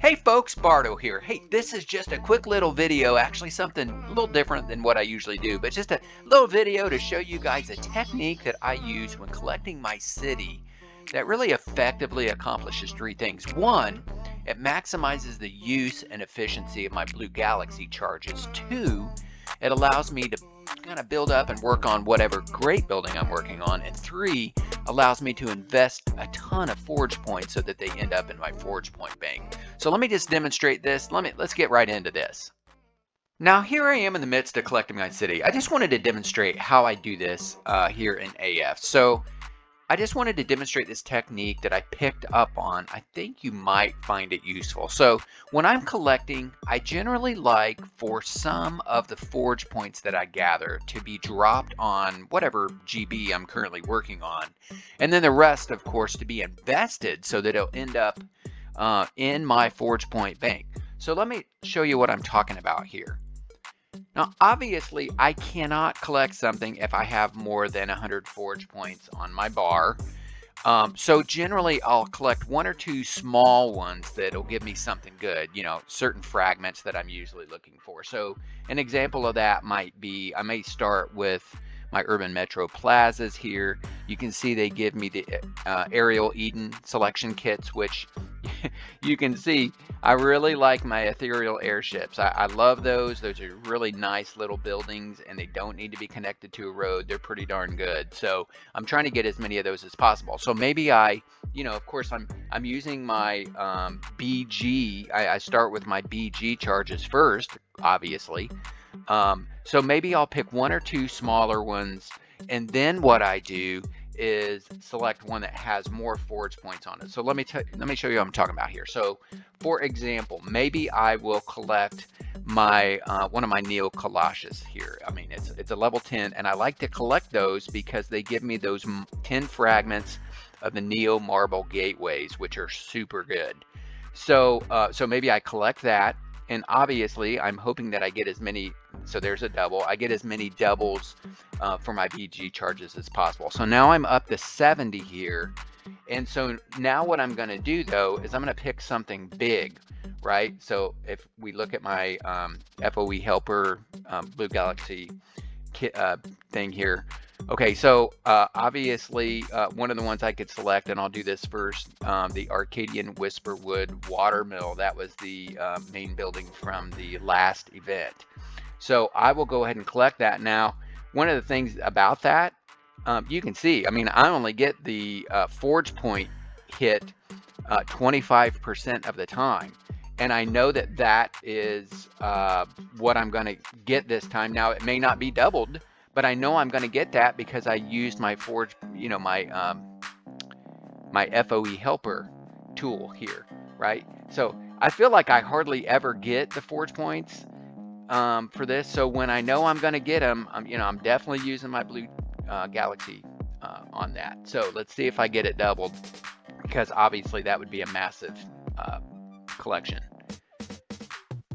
Hey folks, Bardo here. Hey, this is just a quick little video, actually something a little different than what I usually do, but just a little video to show you guys a technique that I use when collecting my city that really effectively accomplishes three things. One, it maximizes the use and efficiency of my Blue Galaxy charges. Two, it allows me to kind of build up and work on whatever great building I'm working on. And three, allows me to invest a ton of forge points so that they end up in my forge point bank. So let me just demonstrate this. Let's get right into this. Now here I am in the midst of collecting my city. I just wanted to demonstrate how I do this here in AF. So I just wanted to demonstrate this technique that I picked up on. I think you might find it useful. So when I'm collecting, I generally like for some of the forge points that I gather to be dropped on whatever GB I'm currently working on. And then the rest, of course, to be invested so that it'll end up in my forge point bank. So let me show you what I'm talking about here. Now, obviously, I cannot collect something if I have more than 100 forge points on my bar. So generally, I'll collect one or two small ones that'll give me something good, certain fragments that I'm usually looking for. So an example of that might be, I may start with my Urban Metro Plazas here. You can see they give me the Aerial Eden selection kits, which you can see I really like my ethereal airships. I love those. Those are really nice little buildings and they don't need to be connected to a road. They're pretty darn good. So I'm trying to get as many of those as possible. So maybe of course I'm using my BG. I start with my BG charges first, obviously. So maybe I'll pick one or two smaller ones, and then what I do is select one that has more forge points on it. So let me show you what I'm talking about here. So for example, maybe I will collect my one of my Neo Colossus here. I mean, it's a level 10, and I like to collect those because they give me those 10 fragments of the Neo Marble Gateways, which are super good. So so maybe I collect that, and obviously I'm hoping that I get as many, so there's a double, I get as many doubles for my BG charges as possible. So now I'm up to 70 here. And so now what I'm going to do though is I'm going to pick something big, right? So if we look at my FOE helper Blue Galaxy kit, thing here. Okay, so obviously one of the ones I could select, and I'll do this first, the Arcadian Whisperwood Watermill. That was the main building from the last event. So I will go ahead and collect that. Now, one of the things about that, you can see, I mean, I only get the forge point hit 25% of the time. And I know that that is what I'm going to get this time. Now, it may not be doubled, but I know I'm going to get that because I used my forge, my FOE helper tool here, right? So I feel like I hardly ever get the forge points for this. So when I know I'm going to get them, I'm definitely using my Blue Galaxy on that. So let's see if I get it doubled, because obviously that would be a massive collection.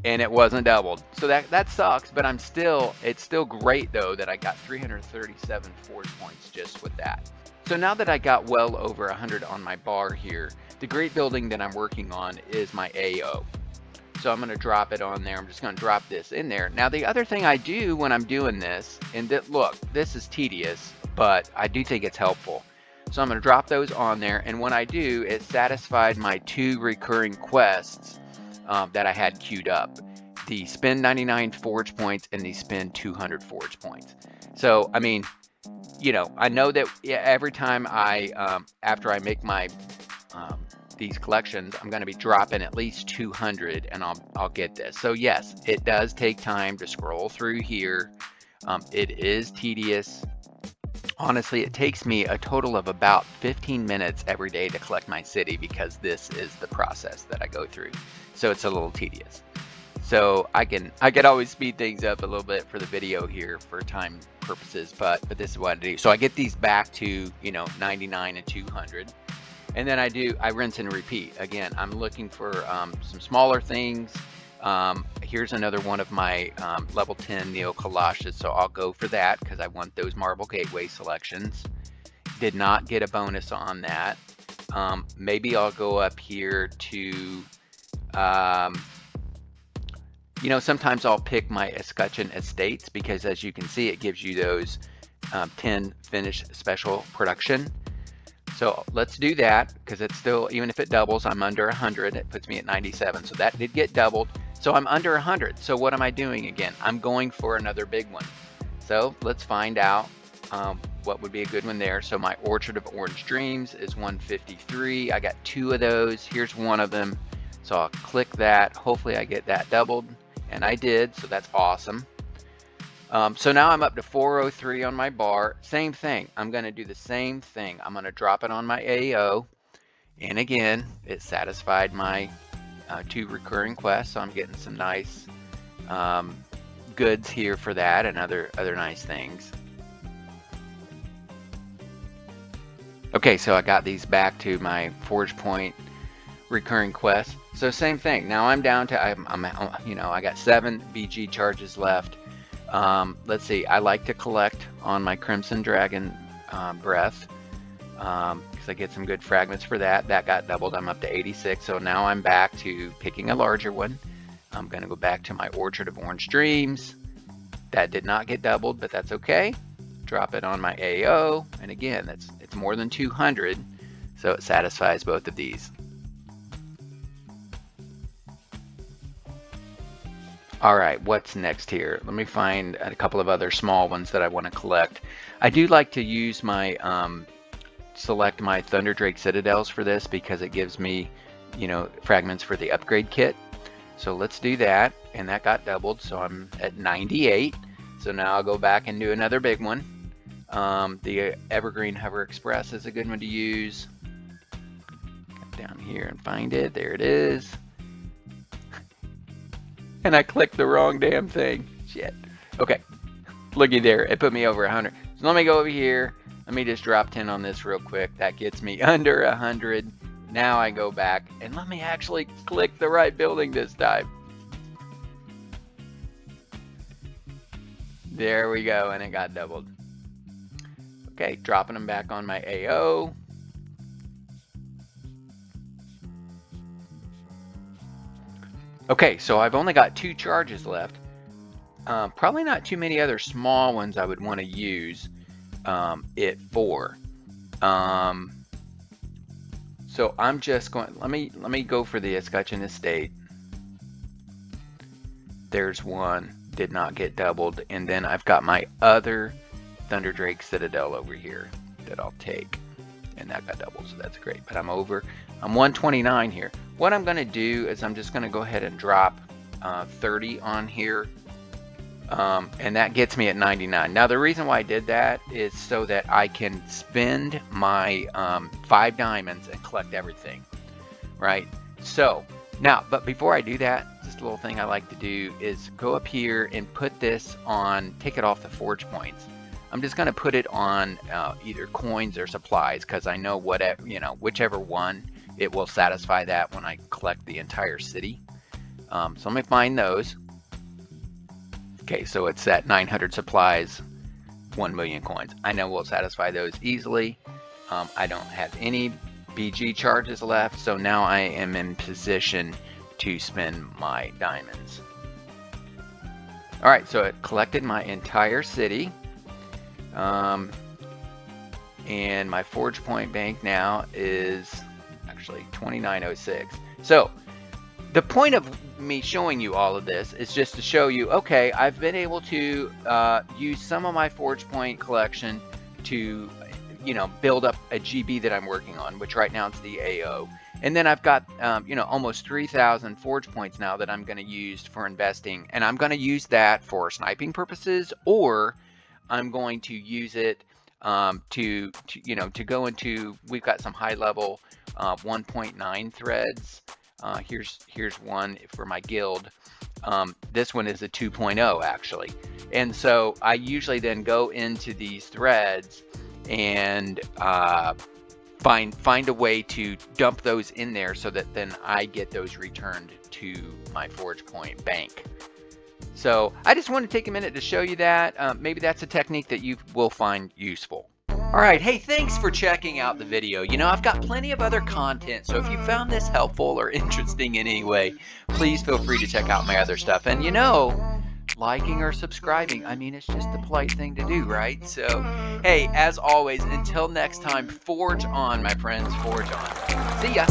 And it wasn't doubled, so that sucks. But it's still great though that I got 337 forge points just with that. So now that I got well over 100 on my bar here, the great building that I'm working on is my AO. So I'm going to drop it on there. I'm just going to drop this in there. Now the other thing I do when I'm doing this, and look, this is tedious, but I do think it's helpful. So I'm going to drop those on there, and when I do, it satisfied my 2 recurring quests that I had queued up. The spend 99 forge points and the spend 200 forge points. So, I mean, I know that every time after I make my these collections, I'm going to be dropping at least 200, and I'll get this. So yes, it does take time to scroll through here. It is tedious. Honestly, it takes me a total of about 15 minutes every day to collect my city, because this is the process that I go through. So it's a little tedious. So I can always speed things up a little bit for the video here for time purposes, but this is what I do. So I get these back to 99 and 200. And then I rinse and repeat. Again, I'm looking for some smaller things. Here's another one of my level 10 Neo Colossus, so I'll go for that because I want those Marble Gateway selections. Did not get a bonus on that. Maybe I'll go up here to You know, sometimes I'll pick my Escutcheon Estates because, as you can see, it gives you those 10 finished special production. So let's do that because it's still, even if it doubles, I'm under 100. It puts me at 97. So that did get doubled. So I'm under 100. So what am I doing again? I'm going for another big one. So let's find out what would be a good one there. So my Orchard of Orange Dreams is 153. I got 2 of those. Here's one of them. So I'll click that. Hopefully I get that doubled. And I did, so that's awesome. So now I'm up to 403 on my bar. Same thing. I'm going to do the same thing. I'm going to drop it on my AO. And again, it satisfied my 2 recurring quests. So I'm getting some nice goods here for that and other nice things. Okay, so I got these back to my Forge Point recurring quest. So same thing. Now I'm down to you know, I got 7 BG charges left. Let's see. I like to collect on my Crimson Dragon breath because I get some good fragments for that. That got doubled. I'm up to 86. So now I'm back to picking a larger one. I'm going to go back to my Orchard of Orange Dreams. That did not get doubled, but that's okay. Drop it on my AO, and again, it's more than 200, so it satisfies both of these. All right, what's next here? Let me find a couple of other small ones that I want to collect. I do like to use my select my Thunderdrake Citadels for this because it gives me, you know, fragments for the upgrade kit. So let's do that, and that got doubled, so I'm at 98. So now I'll go back and do another big one. The Evergreen Hover Express is a good one to use. Come down here and find it. There it is. And I clicked the wrong damn thing. Shit. Okay. Looky there. It put me over 100. So let me go over here. Let me just drop 10 on this real quick. That gets me under 100. Now I go back and let me actually click the right building this time. There we go. And it got doubled. Okay. Dropping them back on my AO. Okay, so I've only got 2 charges left. Probably not too many other small ones I would want to use it for. So I'm just going. Let me go for the Escutcheon Estate. There's one. Did not get doubled, and then I've got my other Thunderdrake Citadel over here that I'll take, and that got doubled, so that's great. But I'm 129 here. What I'm going to do is I'm just going to go ahead and drop 30 on here, and that gets me at 99. Now the reason why I did that is so that I can spend my 5 diamonds and collect everything, right? So now, but before I do that, just a little thing I like to do is go up here and put this on, take it off the Forge Points. I'm just going to put it on either coins or supplies because I know whatever, you know, whichever one, it will satisfy that when I collect the entire city. So let me find those. Okay, so it's at 900 supplies, 1 million coins. I know we'll satisfy those easily. I don't have any BG charges left, so now I am in position to spend my diamonds. All right, so it collected my entire city. And my Forge Point bank now is actually 2906. So the point of me showing you all of this is just to show you, okay, I've been able to use some of my Forge Point collection to, you know, build up a GB that I'm working on, which right now it's the AO. And then I've got, you know, almost 3,000 Forge Points now that I'm going to use for investing. And I'm going to use that for sniping purposes, or I'm going to use it to you know, to go into, we've got some high level 1.9 threads. Here's one for my guild. This one is a 2.0 actually. And so I usually then go into these threads and find a way to dump those in there so that then I get those returned to my Forge Point bank. So I just want to take a minute to show you that. Maybe that's a technique that you will find useful. All right. Hey, thanks for checking out the video. I've got plenty of other content, so if you found this helpful or interesting in any way, please feel free to check out my other stuff. And liking or subscribing, I mean, it's just the polite thing to do, right? So, hey, as always, until next time, forge on, my friends, forge on. See ya.